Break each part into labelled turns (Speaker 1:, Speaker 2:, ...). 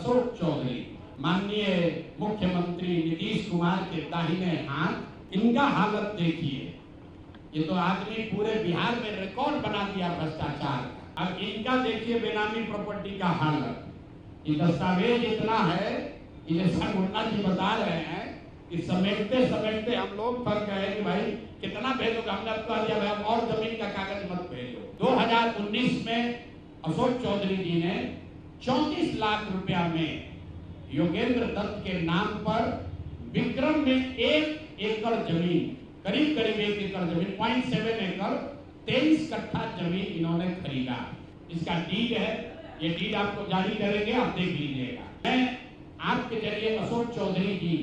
Speaker 1: अशोक चौधरी, माननीय मुख्यमंत्री नीतीश कुमार के दाहिने हाथ, इनका हालत देखिए। ये तो आदमी पूरे बिहार में रिकॉर्ड बना दिया भ्रष्टाचार का। अब इनका देखिए बेनामी प्रॉपर्टी का हालत। ये दस्तावेज इतना है कि जैसा मुन्ना जी बता रहे हैं कि समेटते समेटते हम लोग फंस गए कि भाई कितना भेजोगे। हमने कह दिया भाई और जमीन का कागज मत भेजो। 2019 में अशोक चौधरी जी ने 34 लाख रुपया में योगेंद्र दत्त के नाम पर विक्रम में 1 एकड़ जमीन, करीब करीब 1 एकड़ जमीन, 0.7 एकड़, 23 कट्ठा जमीन इन्होंने खरीदा। इसका डीड है, ये डीड आपको जारी करेंगे, आप देख लीजिएगा। मैं आपके जरिए अशोक चौधरी जी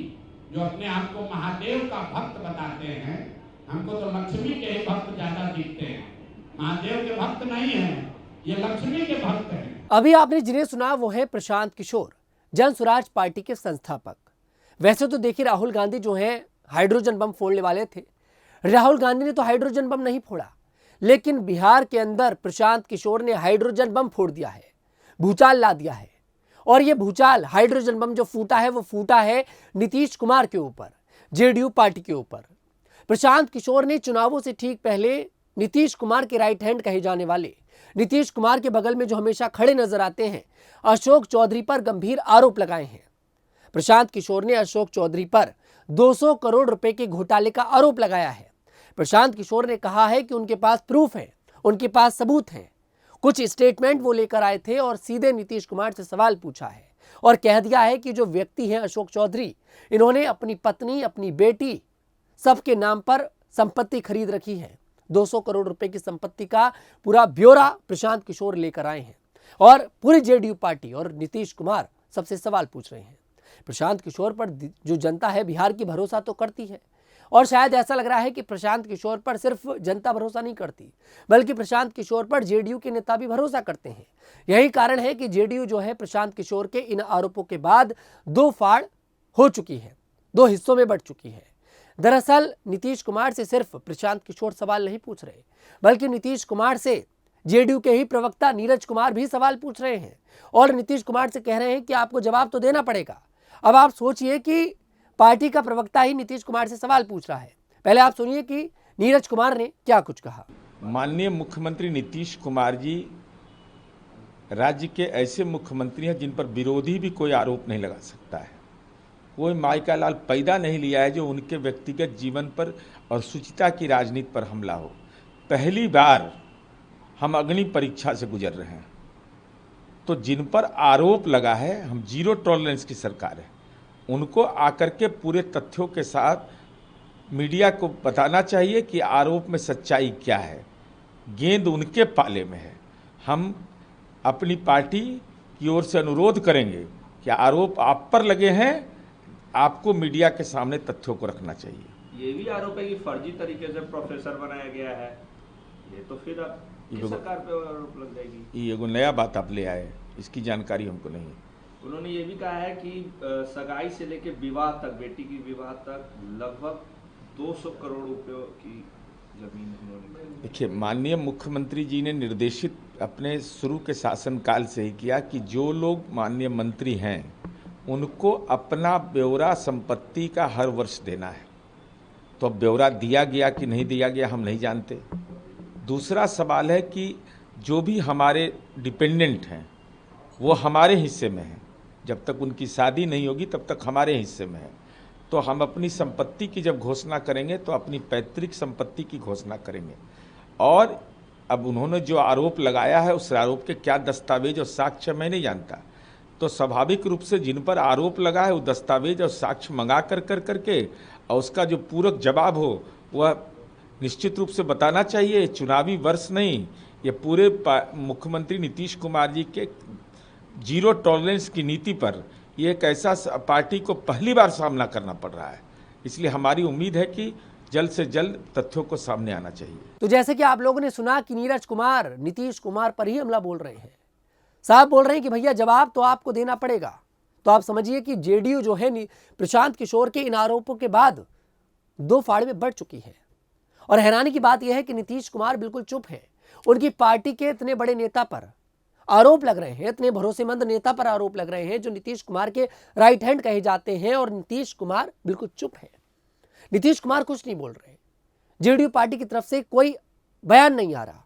Speaker 1: जो अपने आप को महादेव का भक्त बताते हैं, हमको तो लक्ष्मी के ही भक्त ज्यादा दिखते हैं, महादेव के भक्त नहीं है, ये लक्ष्मी के भक्त हैं।
Speaker 2: अभी आपने जिन्हें सुना वो है प्रशांत किशोर, जन स्वराज पार्टी के संस्थापक। वैसे तो देखिए राहुल गांधी जो है हाइड्रोजन बम फोड़ने वाले थे। राहुल गांधी ने तो हाइड्रोजन बम नहीं फोड़ा, लेकिन बिहार के अंदर प्रशांत किशोर ने हाइड्रोजन बम फोड़ दिया है, भूचाल ला दिया है। और ये भूचाल हाइड्रोजन बम जो फूटा है वो फूटा है नीतीश कुमार के ऊपर, जेडीयू पार्टी के ऊपर। प्रशांत किशोर ने चुनावों से ठीक पहले नीतीश कुमार के राइट हैंड कहे जाने वाले, नीतीश कुमार के बगल में जो हमेशा खड़े नजर आते हैं, अशोक चौधरी पर गंभीर आरोप लगाए हैं। प्रशांत किशोर ने अशोक चौधरी पर 200 करोड़ रुपए के घोटाले का आरोप लगाया है। प्रशांत किशोर ने कहा है कि उनके पास प्रूफ है, उनके पास सबूत हैं। कुछ स्टेटमेंट वो लेकर आए थे और सीधे नीतीश कुमार से सवाल पूछा है और कह दिया है कि जो व्यक्ति हैं अशोक चौधरी, इन्होंने अपनी पत्नी, अपनी बेटी, सबके नाम पर संपत्ति खरीद रखी है। 200 करोड़ रुपए की संपत्ति का पूरा ब्यौरा प्रशांत किशोर लेकर आए हैं और पूरी जेडीयू पार्टी और नीतीश कुमार सबसे सवाल पूछ रहे हैं। प्रशांत किशोर पर जो जनता है बिहार की भरोसा तो करती है, और शायद ऐसा लग रहा है कि प्रशांत किशोर पर सिर्फ जनता भरोसा नहीं करती, बल्कि प्रशांत किशोर पर जेडीयू के नेता भी भरोसा करते हैं। यही कारण है कि जेडीयू जो है प्रशांत किशोर के इन आरोपों के बाद 2 फाड़ हो चुकी है, 2 हिस्सों में बढ़ चुकी है। दरअसल नीतीश कुमार से सिर्फ प्रशांत किशोर सवाल नहीं पूछ रहे, बल्कि नीतीश कुमार से जेडीयू के ही प्रवक्ता नीरज कुमार भी सवाल पूछ रहे हैं और नीतीश कुमार से कह रहे हैं कि आपको जवाब तो देना पड़ेगा। अब आप सोचिए कि पार्टी का प्रवक्ता ही नीतीश कुमार से सवाल पूछ रहा है। पहले आप सुनिए कि नीरज कुमार ने क्या कुछ कहा।
Speaker 3: माननीय मुख्यमंत्री नीतीश कुमार जी राज्य के ऐसे मुख्यमंत्री हैं जिन पर विरोधी भी कोई आरोप नहीं लगा सकता है। कोई माई का लाल पैदा नहीं लिया है जो उनके व्यक्तिगत जीवन पर और शुचिता की राजनीति पर हमला हो। पहली बार हम अग्नि परीक्षा से गुजर रहे हैं, तो जिन पर आरोप लगा है, हम जीरो टॉलरेंस की सरकार है, उनको आकर के पूरे तथ्यों के साथ मीडिया को बताना चाहिए कि आरोप में सच्चाई क्या है। गेंद उनके पाले में है। हम अपनी पार्टी की ओर से अनुरोध करेंगे कि आरोप आप पर लगे हैं, आपको मीडिया के सामने तथ्यों को रखना चाहिए।
Speaker 4: ये भी आरोप है कि फर्जी तरीके से प्रोफेसर बनाया गया है, ये तो फिर अब किस सरकार पे आरोप लग जाएगी।
Speaker 3: ये एगो नया बात आप ले आए, इसकी जानकारी हमको नहीं है।
Speaker 4: उन्होंने ये भी कहा है कि सगाई से लेकर विवाह तक, बेटी की विवाह तक लगभग 200 करोड़ रुपयों की जमीन उन्होंने।
Speaker 3: देखिए, माननीय मुख्यमंत्री जी ने निर्देशित अपने शुरू के शासनकाल से ही किया कि जो लोग माननीय मंत्री हैं उनको अपना ब्यौरा संपत्ति का हर वर्ष देना है। तो अब ब्यौरा दिया गया कि नहीं दिया गया हम नहीं जानते। दूसरा सवाल है कि जो भी हमारे डिपेंडेंट हैं वो हमारे हिस्से में हैं, जब तक उनकी शादी नहीं होगी तब तक हमारे हिस्से में है। तो हम अपनी संपत्ति की जब घोषणा करेंगे तो अपनी पैतृक संपत्ति की घोषणा करेंगे। और अब उन्होंने जो आरोप लगाया है उस आरोप के क्या दस्तावेज और साक्ष्य मैं नहीं जानता। तो स्वाभाविक रूप से जिन पर आरोप लगा है वो दस्तावेज और साक्ष्य मंगा करके और उसका जो पूरक जवाब हो वह निश्चित रूप से बताना चाहिए। चुनावी वर्ष नहीं, ये पूरे मुख्यमंत्री नीतीश कुमार जी के जीरो टॉलरेंस की नीति पर ये एक ऐसा पार्टी को पहली बार सामना करना पड़ रहा है। इसलिए हमारी उम्मीद है कि जल्द से जल्द तथ्यों को सामने आना चाहिए।
Speaker 2: तो जैसे कि आप लोगों ने सुना कि नीरज कुमार नीतीश कुमार पर ही हमला बोल रहे हैं, साहब बोल रहे हैं कि भैया जवाब तो आपको देना पड़ेगा। तो आप समझिए कि जेडीयू जो है प्रशांत किशोर के इन आरोपों के बाद 2 फाड़ में बढ़ चुकी है। और हैरानी की बात यह है कि नीतीश कुमार बिल्कुल चुप है। उनकी पार्टी के इतने बड़े नेता पर आरोप लग रहे हैं, इतने भरोसेमंद नेता पर आरोप लग रहे हैं जो नीतीश कुमार के राइट हैंड कहे जाते हैं, और नीतीश कुमार बिल्कुल चुप है। नीतीश कुमार कुछ नहीं बोल रहे, जेडीयू पार्टी की तरफ से कोई बयान नहीं आ रहा,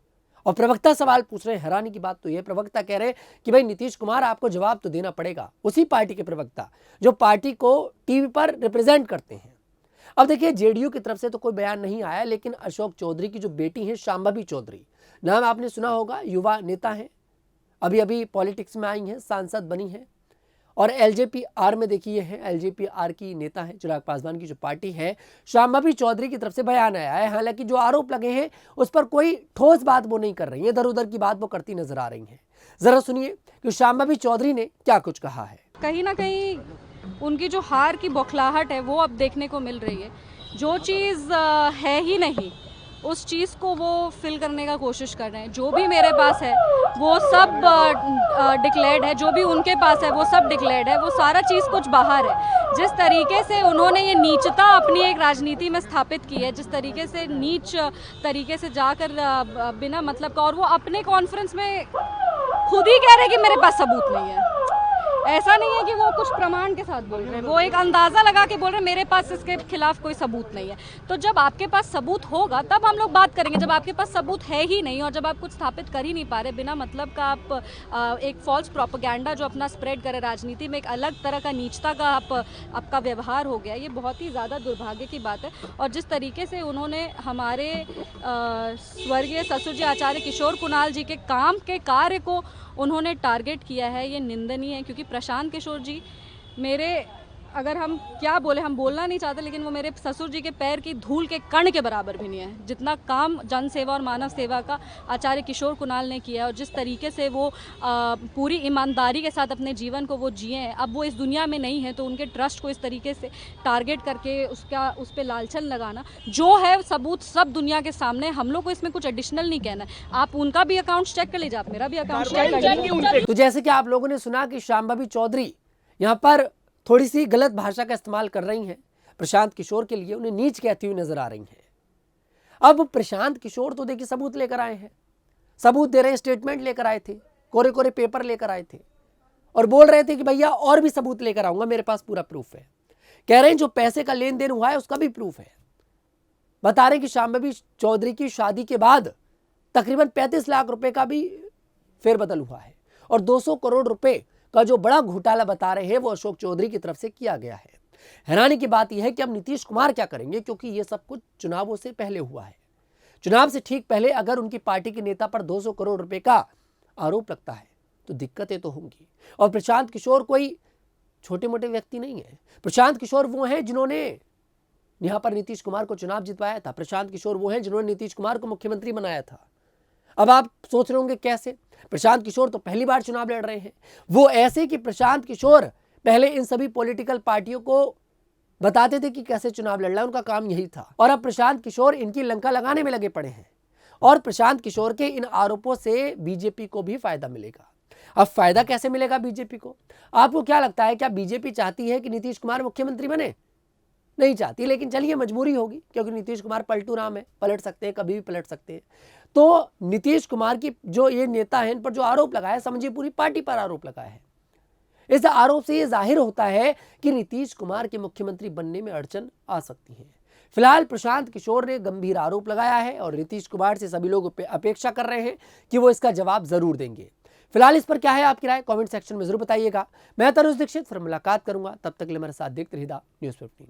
Speaker 2: और प्रवक्ता सवाल पूछ रहे हैं। हैरानी की बात तो यह, प्रवक्ता कह रहे हैं कि भाई नीतीश कुमार आपको जवाब तो देना पड़ेगा, उसी पार्टी के प्रवक्ता जो पार्टी को टीवी पर रिप्रेजेंट करते हैं। अब देखिए, जेडीयू की तरफ से तो कोई बयान नहीं आया, लेकिन अशोक चौधरी की जो बेटी है शांभवी चौधरी, नाम आपने सुना होगा, युवा नेता है, अभी अभी पॉलिटिक्स में आई हैं, सांसद बनी है, और एलजेपीआर में देखिए है, एलजेपीआर की नेता है, चिराग पासवान की जो पार्टी है। शांभवी चौधरी की तरफ से बयान आया है, हालांकि जो आरोप लगे हैं उस पर कोई ठोस बात वो नहीं कर रही है, इधर उधर की बात वो करती नजर आ रही हैं। जरा सुनिए कि शांभवी चौधरी ने क्या कुछ कहा है।
Speaker 5: कहीं ना कहीं उनकी जो हार की बौखलाहट है वो अब देखने को मिल रही है। जो चीज़ है ही नहीं उस चीज़ को वो फिल करने का कोशिश कर रहे हैं। जो भी मेरे पास है वो सब डिक्लेयर्ड है, जो भी उनके पास है वो सब डिक्लेयर्ड है, वो सारा चीज़ कुछ बाहर है। जिस तरीके से उन्होंने ये नीचता अपनी एक राजनीति में स्थापित की है, जिस तरीके से नीच तरीके से जाकर बिना मतलब का, और वो अपने कॉन्फ्रेंस में खुद ही कह रहे हैं कि मेरे पास सबूत नहीं है। ऐसा नहीं है कि वो कुछ प्रमाण के साथ बोल रहे हैं, वो एक अंदाज़ा लगा के बोल रहे हैं मेरे पास इसके खिलाफ कोई सबूत नहीं है। तो जब आपके पास सबूत होगा तब हम लोग बात करेंगे। जब आपके पास सबूत है ही नहीं और जब आप कुछ स्थापित कर ही नहीं पा रहे, बिना मतलब का आप एक फॉल्स प्रोपेगेंडा जो अपना स्प्रेड करे राजनीति में, एक अलग तरह का नीचता का आपका व्यवहार हो गया, ये बहुत ही ज़्यादा दुर्भाग्य की बात है। और जिस तरीके से उन्होंने हमारे स्वर्गीय ससुर जी आचार्य किशोर कुणाल जी के काम के कार्य को उन्होंने टारगेट किया है, ये निंदनीय है। क्योंकि प्रशांत किशोर जी मेरे, अगर हम क्या बोले, हम बोलना नहीं चाहते, लेकिन वो मेरे ससुर जी के पैर की धूल के कण के बराबर भी नहीं है। जितना काम जन सेवा और मानव सेवा का आचार्य किशोर कुणाल ने किया और जिस तरीके से वो पूरी ईमानदारी के साथ अपने जीवन को वो जिए हैं, अब वो इस दुनिया में नहीं है, तो उनके ट्रस्ट को इस तरीके से टारगेट करके उस पर लालछन लगाना, जो है सबूत सब दुनिया के सामने। हम लोग को इसमें कुछ एडिशनल नहीं कहना है। आप उनका भी अकाउंट चेक कर लीजिए, आप मेरा भी अकाउंट चेक कर लीजिए।
Speaker 2: तो जैसे कि आप लोगों ने सुना कि शांभवी चौधरी यहाँ पर थोड़ी सी गलत भाषा का इस्तेमाल कर रही हैं, प्रशांत किशोर के लिए उन्हें नीच कहती हुई नजर आ रही हैं। अब प्रशांत किशोर तो देखिए सबूत लेकर आए हैं, सबूत दे रहे हैं, स्टेटमेंट लेकर आए थे, कोरे कोरे पेपर लेकर आए थे, और बोल रहे थे कि भैया और भी सबूत लेकर आऊंगा, मेरे पास पूरा प्रूफ है। कह रहे हैं जो पैसे का लेन देन हुआ है उसका भी प्रूफ है। बता रहे हैं कि शांभवी चौधरी की शादी के बाद तकरीबन 35 लाख रुपए का भी फेरबदल हुआ है, और 200 करोड़ रुपए का जो बड़ा घोटाला बता रहे हैं वो अशोक चौधरी की तरफ से किया गया है। हैरानी की बात यह है कि अब नीतीश कुमार क्या करेंगे, क्योंकि ये सब कुछ चुनावों से पहले हुआ है। चुनाव से ठीक पहले अगर उनकी पार्टी के नेता पर 200 करोड़ रुपए का आरोप लगता है तो दिक्कतें तो होंगी। और प्रशांत किशोर कोई छोटे मोटे व्यक्ति नहीं है। प्रशांत किशोर वो हैं जिन्होंने यहाँ पर नीतीश कुमार को चुनाव जितवाया था। प्रशांत किशोर वो हैं जिन्होंने नीतीश कुमार को मुख्यमंत्री बनाया था। अब आप सोच रहे होंगे कैसे, प्रशांत किशोर तो पहली बार चुनाव लड़ रहे हैं। वो ऐसे कि प्रशांत किशोर पहले इन सभी पॉलिटिकल पार्टियों को बताते थे कि कैसे चुनाव लड़ना है, उनका काम यही था। और अब प्रशांत किशोर इनकी लंका लगाने में लगे पड़े हैं, और प्रशांत किशोर के इन आरोपों से बीजेपी को भी फायदा मिलेगा। अब फायदा कैसे मिलेगा बीजेपी को? आपको क्या लगता है, क्या बीजेपी चाहती है कि नीतीश कुमार मुख्यमंत्री बने? नहीं चाहती, लेकिन चलिए मजबूरी होगी, क्योंकि नीतीश कुमार पलटू राम है, पलट सकते हैं, कभी भी पलट सकते हैं। तो नीतीश कुमार की जो ये नेता है, इन पर जो आरोप लगाया, समझिए पूरी पार्टी पर आरोप लगाया है। इस आरोप से ये जाहिर होता है कि नीतीश कुमार के मुख्यमंत्री बनने में अड़चन आ सकती है। फिलहाल प्रशांत किशोर ने गंभीर आरोप लगाया है और नीतीश कुमार से सभी लोग अपेक्षा कर रहे हैं कि वो इसका जवाब जरूर देंगे। फिलहाल इस पर क्या है आपकी राय, कमेंट सेक्शन में जरूर बताइएगा। मैं तनुज दीक्षित फिर मुलाकात करूंगा, तब तक के लिए मेरे साथ देखते रहिए न्यूज़ 15।